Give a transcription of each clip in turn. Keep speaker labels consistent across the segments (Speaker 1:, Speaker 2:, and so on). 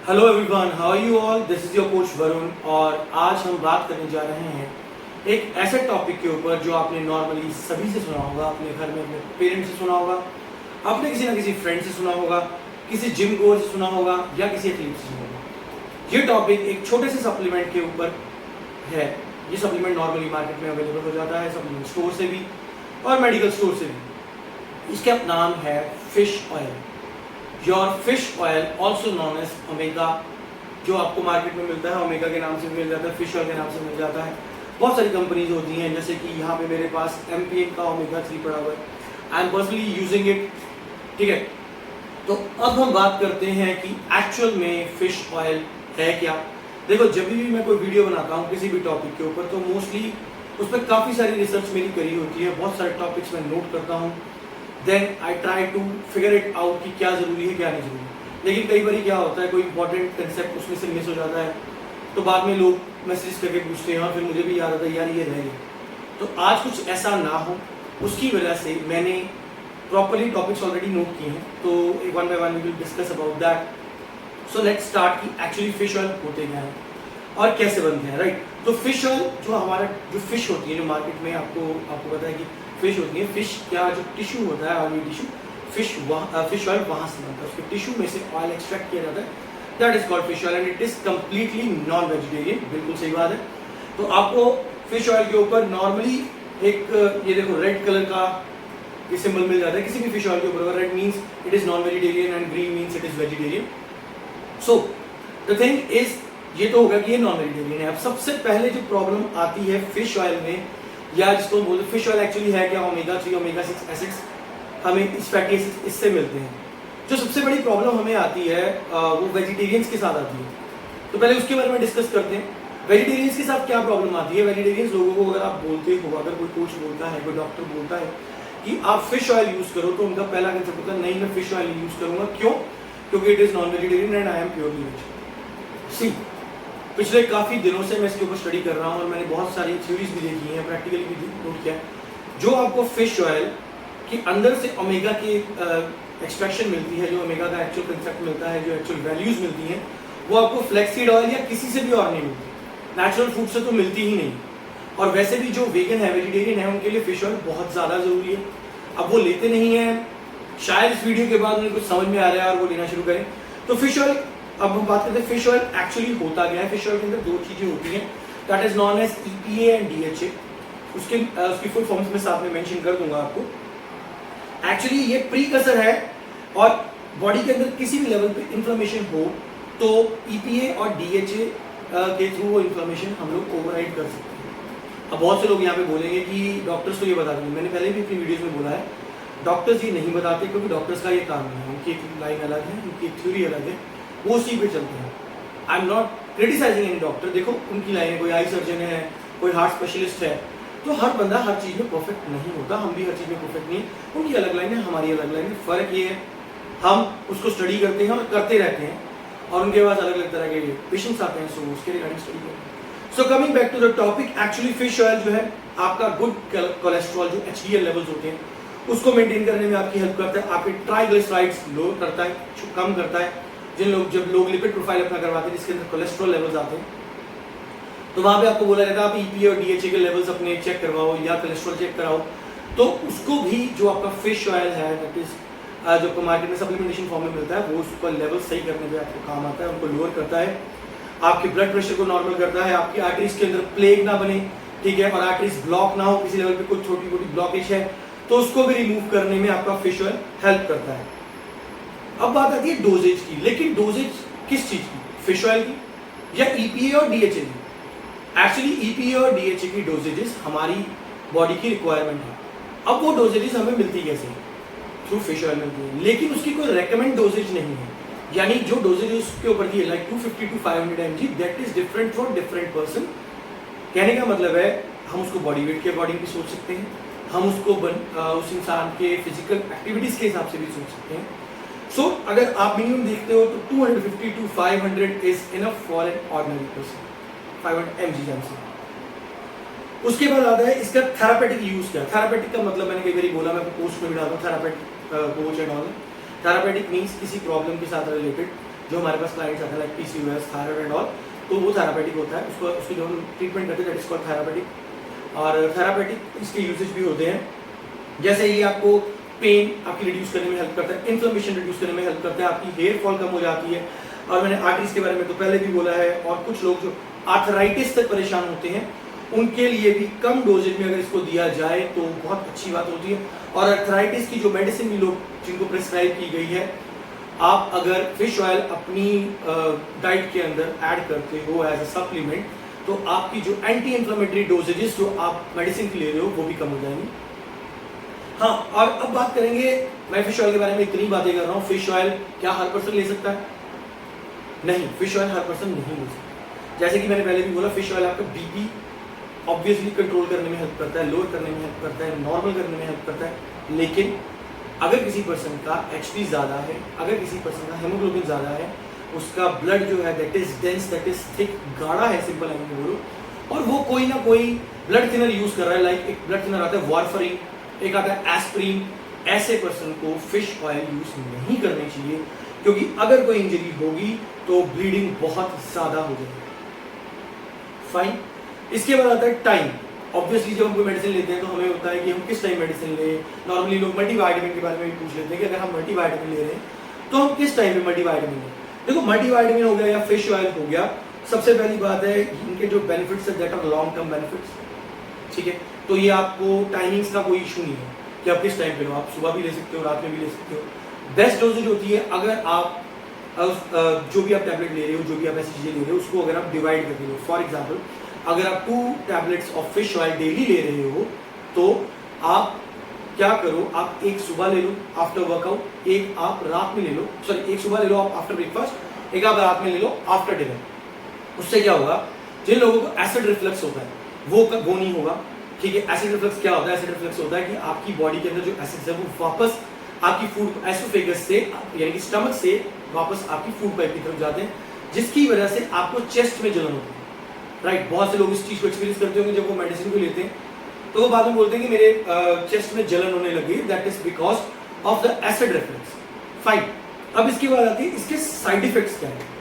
Speaker 1: Hello everyone, how are you all? This is your coach Varun और आज हम बात करने जा रहे हैं एक ऐसे टॉपिक के ऊपर जो आपने नॉर्मली सभी से सुना होगा, अपने घर में अपने पेरेंट्स से सुना होगा, आपने किसी ना किसी फ्रेंड से सुना होगा, किसी जिम गोअर से सुना होगा या किसी एथलीट से सुना होगा। ये टॉपिक एक छोटे से सप्लीमेंट के ऊपर है। ये सप्लीमेंट नॉर्मली मार्केट में अवेलेबल हो जाता है, सप्लीमेंट स्टोर से भी और मेडिकल स्टोर से भी। इसका नाम है fish oil. Your fish oil also known as omega, जो आपको मार्केट में मिलता है ओमेगा के नाम से मिल जाता है, फिश ऑयल के नाम से मिल जाता है। बहुत सारी कंपनीज होती हैं, जैसे कि यहाँ पे मेरे पास MPN का ओमेगा 3 पड़ा हुआ है। I am personally using it. ठीक है, तो अब हम बात करते हैं कि एक्चुअल में फिश ऑयल है क्या। देखो, जब भी मैं कोई वीडियो बनाता हूँ किसी भी टॉपिक के ऊपर, तो मोस्टली उस पर काफ़ी सारी रिसर्च मेरी करी होती है, बहुत सारे टॉपिक्स मैं नोट करता हूँ, then I try to figure it out कि क्या ज़रूरी है क्या नहीं ज़रूरी। लेकिन कई बार क्या होता है, कोई इंपॉर्टेंट कंसेप्ट उसमें से मिस हो जाता है, तो बाद में लोग मैसेज करके पूछते हैं और फिर मुझे भी याद आता है यार ये रह गया। तो आज कुछ ऐसा ना हो, उसकी वजह से मैंने प्रॉपरली टॉपिक्स ऑलरेडी नोट किए हैं, तो one by one we will discuss about that. So let's start कि एक्चुअली फिश ऑयल होते क्या हैं और कैसे बनते हैं, राइट। तो फिश ऑयल जो हमारा जो फिश होती है, जो मार्केट में आपको पता है कि फिश होती है, फिश क्या जो टिश्यू होता है, ऑयली टिश्यू, फिश ऑयल वहाँ से बनता है, उसके टिश्यू में से ऑयल एक्सट्रैक्ट किया जाता है, that is called fish oil and it is completely non vegetarian. बिल्कुल सही बात है। तो आपको फिश ऑयल के ऊपर नॉर्मली एक ये देखो रेड कलर का ये सिंबल मिल जाता है किसी भी फिश ऑयल के ऊपर। Red means it is non vegetarian and green means it is vegetarian. So the thing is, ये तो होगा कि ये नॉन वेजिटेरियन है। अब सबसे पहले जो प्रॉब्लम आती है फिश ऑयल में, या जिसको बोलते फिश ऑयल एक्चुअली है क्या, ओमेगा 3 ओमेगा 6 एसिड्स हमें इस फैटी एसिड्स इससे मिलते हैं। जो सबसे बड़ी प्रॉब्लम हमें आती है वो वेजिटेरियंस के साथ आती है। तो पहले उसके बारे में डिस्कस करते हैं। वेजिटेरियंस के साथ क्या प्रॉब्लम आती है। वेजिटेरियंस लोगों को अगर आप बोलते हो, अगर कोई कोच बोलता है, कोई डॉक्टर बोलता है कि आप फिश ऑयल यूज करो, तो उनका पहला कंसेप्ट होता है नहीं मैं फिश ऑयल यूज करूंगा। क्यों? क्योंकि it is non vegetarian and I am purely veg. See, पिछले काफ़ी दिनों से मैं इसके ऊपर स्टडी कर रहा हूँ और मैंने बहुत सारी थ्योरीज भी देखी हैं, प्रैक्टिकली भी नोट किया। जो आपको फिश ऑयल के अंदर से ओमेगा की एक्सट्रैक्शन मिलती है, जो ओमेगा का एक्चुअल कंसेप्ट मिलता है, जो एक्चुअल वैल्यूज मिलती हैं, वो आपको फ्लैक्सीड ऑयल या किसी से भी और नहीं मिलती, नेचुरल फूड से तो मिलती ही नहीं। और वैसे भी जो वेगन है, वेजिटेरियन है, उनके लिए फिश ऑयल बहुत ज़्यादा ज़रूरी है। अब वो लेते नहीं हैं, शायद इस वीडियो के बाद उन्हें कुछ समझ में आ रहा है और वो लेना शुरू करें। तो फिश ऑयल, अब हम बात करते हैं फिश ऑयल एक्चुअली होता क्या है। फिश ऑयल के अंदर दो चीजें होती हैं, that is known as EPA and DHA। उसकी फुल फॉर्म्स में साथ में मेंशन कर दूंगा आपको। एक्चुअली ये प्रीकसर है, और बॉडी के अंदर किसी भी लेवल पे इंफ्लेमेशन हो तो EPA और DHA के थ्रू वो इंफ्लेमेशन हम लोग ओवरराइड कर सकते हैं। अब बहुत से लोग यहाँ पे बोलेंगे कि डॉक्टर्स तो ये बता देंगे, मैंने पहले भी अपनी वीडियोज में बोला है, डॉक्टर्स ये नहीं बताते क्योंकि डॉक्टर्स का ये काम नहीं है। उनकी एक लाइन अलग है, उनकी एक थ्योरी अलग है, वो उसी पे चलते हैं। I am not criticizing any doctor. देखो उनकी लाइन है, कोई आई सर्जन है, कोई हार्ट स्पेशलिस्ट है, तो हर बंदा हर चीज़ में परफेक्ट नहीं होता, हम भी हर चीज़ में परफेक्ट नहीं है। उनकी अलग लाइन है, हमारी अलग लाइन है। फ़र्क ये है हम उसको स्टडी करते हैं और करते रहते हैं, और उनके पास अलग अलग तरह के पेशेंट्स आते हैं, सो उसके रिगार्डिंग स्टडी करते हैं। So coming back to the topic, actually fish oil जो है आपका गुड कोलेस्ट्रॉल जो HDL लेवल्स होते हैं उसको मेंटेन करने में आपकी हेल्प करता है, आपके ट्राइग्लिसराइड्स लो करता है, कम करता है। जब लोग लिपिड प्रोफाइल अपना करवाते हैं जिसके अंदर कोलेस्ट्रॉल लेवल्स आते हैं, तो वहाँ पे आपको बोला जाता है आप EPA और DHA के लेवल्स अपने चेक करवाओ या कोलेस्ट्रॉल चेक कराओ। तो उसको भी जो आपका फिश ऑयल है, दैट इज जो आपको मार्केट में सप्लीमेंटेशन फॉर्म में मिलता है, वो उसका लेवल सही करने पे आपको काम आता है, उनको लोअर करता है, आपके ब्लड प्रेशर को नॉर्मल करता है, आपकी आर्टरीज के अंदर प्लेग ना बने, ठीक है, और आर्टरीज ब्लॉक ना हो, किसी लेवल पे कुछ छोटी मोटी ब्लॉकेज है तो उसको भी रिमूव करने में आपका फिश ऑयल हेल्प करता है। अब बात आती है डोजेज की, लेकिन डोजेज किस चीज की, फिश ऑयल की या EPA और DHA की? एक्चुअली EPA और DHA की डोजेजेस हमारी बॉडी की रिक्वायरमेंट है। अब वो डोजेजेस हमें मिलती कैसे? थ्रू फिश ऑयल मिलती है, लेकिन उसकी कोई रेकमेंड डोजेज नहीं है। यानी जो डोजेज उसके ऊपर दी है like 250 to 500 mg, that is different for different person. कहने का मतलब है हम उसको बॉडी वेट के अकॉर्डिंग भी सोच सकते हैं, हम उसको उस इंसान के फिजिकल एक्टिविटीज के हिसाब से भी सोच सकते हैं। सो अगर आप मिनिमम देखते हो तो 250 to 500 is enough for an ordinary person, 500 mg। उसके बाद आता है इसका थेरापेटिक यूज क्या। थेरापेटिक का मतलब मैंने कई बार बोला, मैं पोस्ट में भी डालता हूँ therapeutic coach and all. Therapeutic means किसी प्रॉब्लम के साथ रिलेटेड जो हमारे पास क्लाइंट्स आते हैं like PCOS, thyroid and all, तो वो थेरापेटिक होता है, उसको उसकी जो हम ट्रीटमेंट करते हैं दैट इज कॉल्ड थेरापेटिक। और थेरापेटिक इसके यूजेज भी होते हैं, जैसे ये आपको पेन आपकी रिड्यूस करने में हेल्प करता है, इन्फ्लेमेशन रिड्यूस करने में हेल्प करता है, आपकी हेयर फॉल कम हो जाती है। और मैंने आर्टरीज के बारे में तो पहले भी बोला है। और कुछ लोग जो आर्थराइटिस से परेशान होते हैं उनके लिए भी कम डोजेज में अगर इसको दिया जाए तो बहुत अच्छी बात होती है। और आर्थराइटिस की जो मेडिसिन भी लोग जिनको प्रिस्क्राइब की गई है, आप अगर फिश ऑयल अपनी डाइट के अंदर ऐड करते हो एज अ सप्लीमेंट, तो आपकी जो एंटी इन्फ्लेमेटरी डोजेजेस जो आप मेडिसिन की ले रहे हो वो भी कम हो जाएंगी। हाँ, और अब बात करेंगे, मैं फिश ऑयल के बारे में इतनी बातें कर रहा हूँ, फिश ऑयल क्या हर पर्सन ले सकता है? नहीं, फिश ऑयल हर पर्सन नहीं ले सकता। जैसे कि मैंने पहले भी बोला, फिश ऑयल आपका बीपी ऑब्वियसली कंट्रोल करने में हेल्प करता है, लोअर करने में हेल्प करता है, नॉर्मल करने में हेल्प करता है। लेकिन अगर किसी पर्सन का एचपी ज़्यादा है, अगर किसी पर्सन का हेमोग्लोबिन ज़्यादा है, उसका ब्लड जो है that is dense, that is thick, गाढ़ा है सिंपल लैंग्वेज में बोलो, और वो कोई ना कोई ब्लड थिनर यूज़ कर रहा है, लाइक एक ब्लड थिनर आता है वारफरिन, एक आता है एस्प्रिन, ऐसे पर्सन को फिश ऑयल यूज़ नहीं करनी चाहिए, क्योंकि अगर कोई इंजरी होगी तो ब्लीडिंग बहुत ज़्यादा हो जाएगी। फाइन। इसके बाद आता है टाइम। ऑब्वियसली जब हम कोई मेडिसिन लेते हैं तो हमें होता है कि हम किस टाइम मेडिसिन लें। नॉर्मली लोग मल्टीविटामिन के बारे में भी पूछ लेते हैं कि अगर हम मल्टीविटामिन ले रहे हैं तो हम किस टाइम पे मल्टीविटामिन लें। देखो, मल्टीविटामिन हो गया या फिश ऑयल हो गया, सबसे पहली बात है इनके जो बेनिफिट्स है that are long term benefits. ठीक है, तो ये आपको टाइमिंग्स का कोई इशू नहीं है कि आप किस टाइम पे लो, आप सुबह भी ले सकते हो, रात में भी ले सकते हो। बेस्ट डोजेज होती है अगर आप जो भी आप टैबलेट ले रहे हो, जो भी आप ऐसी चीज़ें ले रहे हो, उसको अगर आप डिवाइड करके लो। फॉर एग्जाम्पल, अगर आप 2 tablets of fish oil daily ले रहे हो तो आप क्या करो, आप एक सुबह ले लो आफ्टर वर्कआउट, एक आप रात में ले लो, सॉरी एक सुबह ले लो आप आफ्टर ब्रेकफास्ट, एक आप रात में ले लो आफ्टर डिनर। उससे क्या होगा, जिन लोगों को एसिड रिफ्लक्स होता है वो नहीं होगा। ठीक है, एसिड रिफ्लक्स क्या होता है? एसिड रिफ्लक्स होता है कि आपकी बॉडी के अंदर जो एसिड्स है वो वापस आपकी फूड एसोफेगस से यानी कि स्टमक से वापस आपकी फूड पाइप की तरफ जाते हैं, जिसकी वजह से आपको चेस्ट में जलन होती है। राइट, बहुत से लोग इस चीज़ को एक्सपीरियंस करते होंगे जब वो मेडिसिन को लेते हैं तो वो बाद में बोलते हैं कि मेरे चेस्ट में जलन होने लगी, that is because of the acid reflux. Fine. अब इसके बाद आती है इसके साइड इफेक्ट्स क्या है।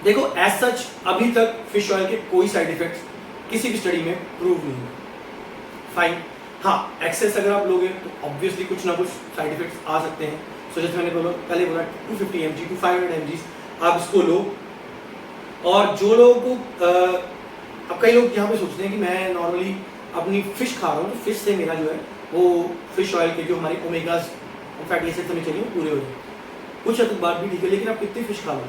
Speaker 1: देखो, एज सच अभी तक फिश ऑयल के कोई साइड इफेक्ट्स किसी भी स्टडी में प्रूव नहीं हुए। फाइन। हाँ, एक्सेस अगर आप लोगे तो ऑब्वियसली कुछ ना कुछ साइड इफेक्ट्स आ सकते हैं। सो जैसे मैंने पहले बोला 250 mg टू 500 mg आप इसको लो। और जो लोगों को अब कई लोग यहाँ पे सोचते हैं कि मैं नॉर्मली अपनी फिश खा रहा हूँ तो फिश से मेरा जो है वो फिश ऑयल के जो हमारे ओमेगास फैटी एसिड में चाहिए पूरे हो जाए। कुछ हद तक बात भी ठीक है, लेकिन आप कितनी फिश खा लो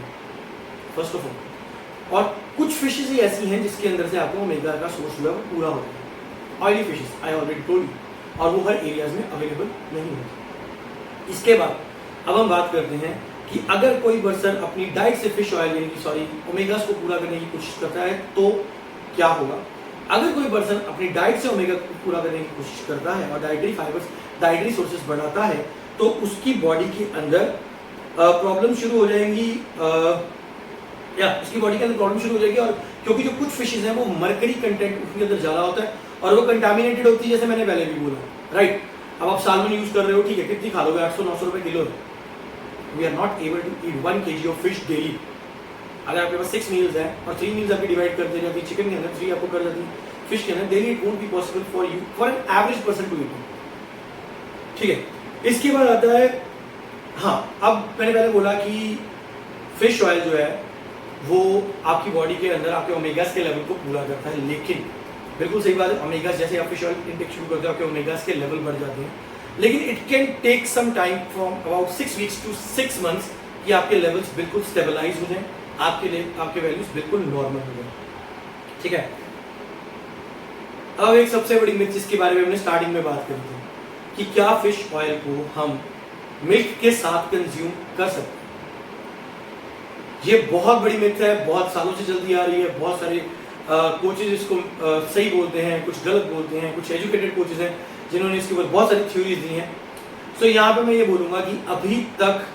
Speaker 1: फर्स्ट ऑफ ऑल। और कुछ फिशेज ही ऐसी हैं जिसके अंदर से आपको ओमेगा का सोर्स जो है वो पूरा हो जाए। Oily fishes I already told you, और वो हर एरियाज में अवेलेबल नहीं होती। इसके बाद अब हम बात करते हैं कि अगर कोई पर्सन अपनी डाइट से फिश ऑयल यानी कि सॉरी ओमेगास को पूरा करने की कोशिश करता है तो क्या होगा। अगर कोई पर्सन अपनी डाइट से ओमेगा को पूरा करने की कोशिश करता है और डाइटरी फाइबर्स डाइटरी सोर्सेज बढ़ाता है तो उसकी बॉडी के अंदर प्रॉब्लम शुरू हो जाएंगी, उसकी बॉडी के अंदर प्रॉब्लम शुरू हो जाएगी। और क्योंकि जो कुछ फिशेज हैं वो मरकरी कंटेंट उसके अंदर ज़्यादा होता है और वो कंटामिनेटेड होती है, जैसे मैंने पहले भी बोला। राइट, अब आप सालमन यूज़ कर रहे हो, ठीक है, कितनी खा लोगे? 800-900 रुपये किलो है। We are not able to eat 1 kg of fish daily. अगर आपके पास 6 मील्स है और 3 मील्स आपकी डिवाइड कर दी जाती है, चिकन के अंदर 3 आपको कर जाती है, फिश के अंदर, daily it won't be possible for you for an average person to eat. ठीक है, इसके बाद आता है, हाँ, अब मैंने पहले बोला कि फिश ऑयल जो है वो आपकी बॉडी के अंदर आपके ओमेगास के लेवल को पूरा करता है। लेकिन बिल्कुल सही बात है, ओमेगास जैसे आप फिश ऑयल इंटेक शुरू करते हो आपके ओमेगास के लेवल बढ़ जाते हैं, लेकिन it can take some time from about 6 weeks to 6 months कि आपके लेवल्स बिल्कुल स्टेबलाइज हो जाएं, आपके वैल्यूज बिल्कुल नॉर्मल हो जाए। ठीक है, अब एक सबसे बड़ी मिथ जिसके बारे में हमने स्टार्टिंग में बात करी थी कि क्या फिश ऑयल को हम मिल्क के साथ कंज्यूम कर सकते हैं। ये बहुत बड़ी मिथ है, बहुत सालों से चलती आ रही है। बहुत सारे कोचेज इसको सही बोलते हैं, कुछ गलत बोलते हैं, कुछ एजुकेटेड कोचेज हैं जिन्होंने इसके ऊपर बहुत सारी थ्योरीज दी हैं। सो यहाँ पे मैं ये बोलूँगा कि अभी तक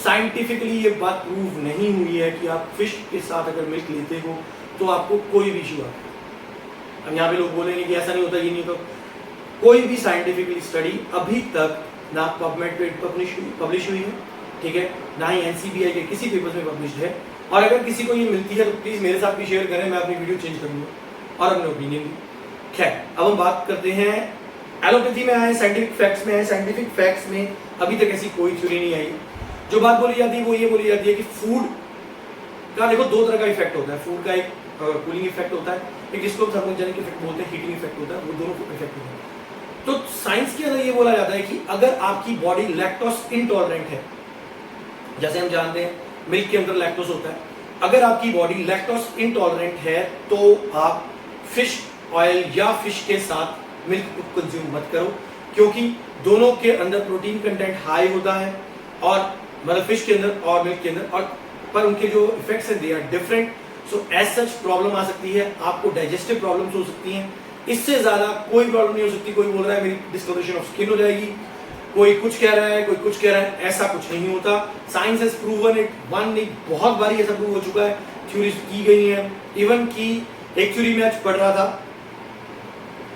Speaker 1: साइंटिफिकली ये बात प्रूव नहीं हुई है कि आप फिश के साथ अगर मिल्क लेते हो तो आपको कोई भी इशू आता है। अब यहाँ पे लोग बोलेंगे कि ऐसा नहीं होता, ये नहीं होता। कोई भी साइंटिफिकली स्टडी अभी तक ना पबमेड पे पब्लिश हुई है, ठीक है, ना ही NCBI के किसी पेपर्स में पब्लिश्ड है। और अगर किसी को ये मिलती है तो प्लीज़ मेरे साथ भी शेयर करें, मैं अपनी वीडियो चेंज करूँगा और अपने ओपिनियन भी। खैर, अब हम बात करते हैं एलोपैथी में आए, साइंटिफिक फैक्ट्स में आए। साइंटिफिक फैक्ट्स में अभी तक ऐसी कोई थ्योरी नहीं आई। जो बात बोली जाती है वो ये बोली जाती है कि फूड का देखो दो तरह का इफेक्ट होता है। फूड का एक कूलिंग इफेक्ट होता है, एक जिसको थर्मोजेनिक इफेक्ट बोलते हैं, हीटिंग इफेक्ट होता है, वो दोनों इफेक्ट होते हैं। तो साइंस के अंदर ये बोला जाता है कि अगर आपकी बॉडी लैक्टोज इनटॉलरेंट है, जैसे हम जानते हैं मिल्क के अंदर लैक्टोज होता है, अगर आपकी बॉडी लैक्टोज इनटॉलरेंट है तो आप फिश ऑयल या फिश के साथ मिल्क को कंज्यूम मत करो, क्योंकि दोनों के अंदर प्रोटीन कंटेंट हाई होता है, और मतलब फिश के अंदर और मिल्क के अंदर, और पर उनके जो इफेक्ट्स हैं they are different. So as such problem आ सकती है, आपको डाइजेस्टिव प्रॉब्लम्स हो सकती हैं। इससे ज्यादा कोई प्रॉब्लम नहीं हो सकती। कोई बोल रहा है मेरी डिस्कलरेशन ऑफ स्किन हो जाएगी, कोई कुछ कह रहा है, कोई कुछ कह रहा है, ऐसा कुछ नहीं होता। साइंस हैज प्रूवन इट, बहुत बारी ऐसा प्रूव हो चुका है, थ्योरीज की गई हैं। इवन की एक थ्योरी में आज पढ़ रहा था,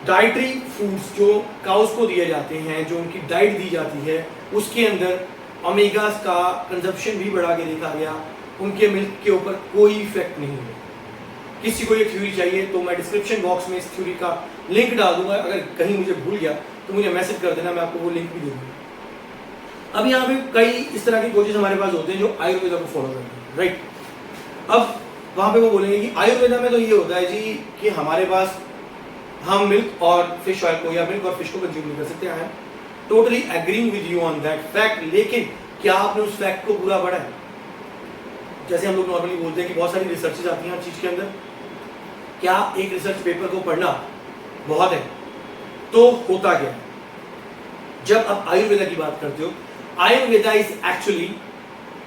Speaker 1: डाइटरी फूड्स जो काउस को दिए जाते हैं, जो उनकी डाइट दी जाती है, उसके अंदर ओमेगास का कंजप्शन भी बढ़ा के देखा गया, उनके मिल्क के ऊपर कोई इफेक्ट नहीं है। किसी को ये थ्योरी चाहिए तो मैं डिस्क्रिप्शन बॉक्स में इस थ्योरी का लिंक डाल दूंगा, अगर कहीं मुझे भूल गया तो मुझे मैसेज कर देना, मैं आपको वो लिंक भी दे दूंगा। अब यहाँ पे कई इस तरह के कोचेस हमारे पास होते हैं जो आयुर्वेदा को फॉलो करते हैं, राइट। अब वहाँ पे वो बोलेंगे कि आयुर्वेदा में तो ये होता है जी कि हमारे पास हम मिल्क और फिश ऑयल को या मिल्क और फिश को कंज्यूम नहीं कर सकते। I am totally agreeing with you on that fact, लेकिन क्या आपने उस फैक्ट को पूरा पढ़ा है? जैसे हम लोग नॉर्मली बोलते हैं कि बहुत सारी रिसर्चेज आती हैं हर चीज के अंदर, क्या एक रिसर्च पेपर को पढ़ना बहुत है? तो होता क्या है, जब आप आयुर्वेदा की बात करते हो, आयुर्वेदा इज एक्चुअली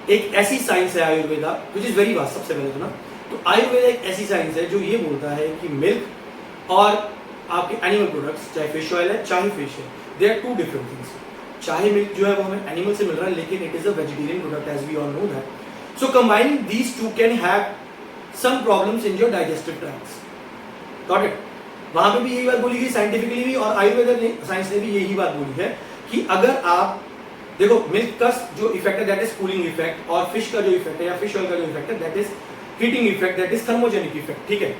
Speaker 1: एक ऐसी साइंस है, Ayurveda which is very vast. सबसे पहले तो ना, तो आयुर्वेदा एक ऐसी साइंस है जो ये बोलता है कि मिल्क और आपके एनिमल प्रोडक्ट्स, चाहे फिश ऑयल है चाहे फिश है, they are two different things. चाहे मिल्क जो है वो हमें एनिमल से मिल रहा है, लेकिन it is a vegetarian product as we all know that. So combining these two can have some problems in your digestive tracts. Got it? वहां पे भी यही बात बोली गई साइंटिफिकली भी, और आयुर्वेदा ने, साइंस ने भी यही बात बोली है कि अगर आप देखो मिल्क का जो इफेक्ट है दैट इज कूलिंग इफेक्ट, और फिश का जो इफेक्ट है या फिश ऑयल का जो इफेक्ट है that is heating effect, that is thermogenic effect, ठीक है।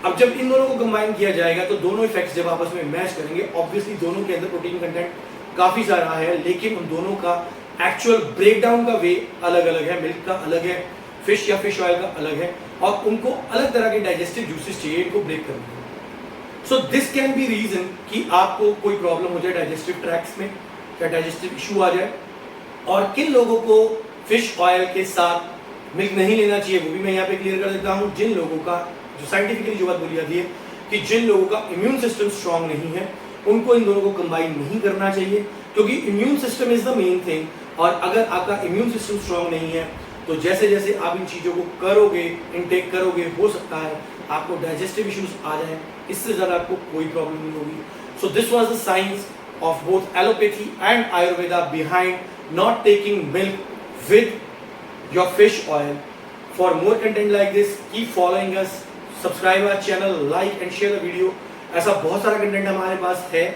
Speaker 1: अब जब इन दोनों को कंबाइन किया जाएगा तो दोनों इफेक्ट्स जब आपस में मैच करेंगे, ऑब्वियसली दोनों के अंदर प्रोटीन कंटेंट काफी सारा है, लेकिन उन दोनों का एक्चुअल ब्रेकडाउन का वे अलग अलग है। मिल्क का अलग है, फिश या फिश ऑयल का अलग है, और उनको अलग तरह के डाइजेस्टिव जूसेस चाहिए इनको ब्रेक करने के लिए। So this can be reason कि आपको कोई प्रॉब्लम हो जाए डाइजेस्टिव ट्रैक्ट्स में, या डाइजेस्टिव इशू आ जाए। और किन लोगों को फिश ऑयल के साथ मिल्क नहीं लेना चाहिए वो भी मैं यहाँ पे क्लियर कर देता हूँ। जिन लोगों का, जो साइंटिफिकली जो बात बोली जाती है कि जिन लोगों का इम्यून सिस्टम स्ट्रांग नहीं है, उनको इन दोनों को कंबाइन नहीं करना चाहिए, क्योंकि immune system is the main thing. और अगर आपका इम्यून सिस्टम स्ट्रांग नहीं है तो जैसे जैसे आप इन चीज़ों को करोगे, इनटेक करोगे, हो सकता है आपको डाइजेस्टिव इश्यूज आ जाए, इससे ज़्यादा आपको कोई प्रॉब्लम नहीं होगी। So this was the science of both allopathy and Ayurveda behind not taking milk with your fish oil. For more content like this keep following us, subscribe our channel, like and share the video. ऐसा बहुत सारा content हमारे पास है,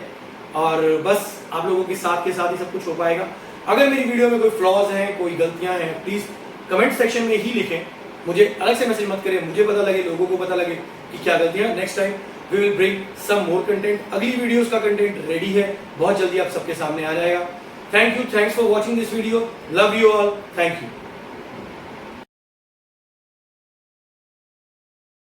Speaker 1: और बस आप लोगों के साथ ही सब कुछ हो पाएगा। अगर मेरी वीडियो में कोई फ्लॉज हैं, कोई गलतियां हैं, प्लीज कमेंट सेक्शन में ही लिखें, मुझे अलग से मैसेज मत करें, मुझे पता लगे, लोगों को पता लगे कि क्या गलतियां। Next time we will bring some more content. अगली वीडियोस का कंटेंट रेडी है, बहुत जल्दी आप सबके सामने आ जाएगा। Thank you, thanks for watching this video, love you all, thank you.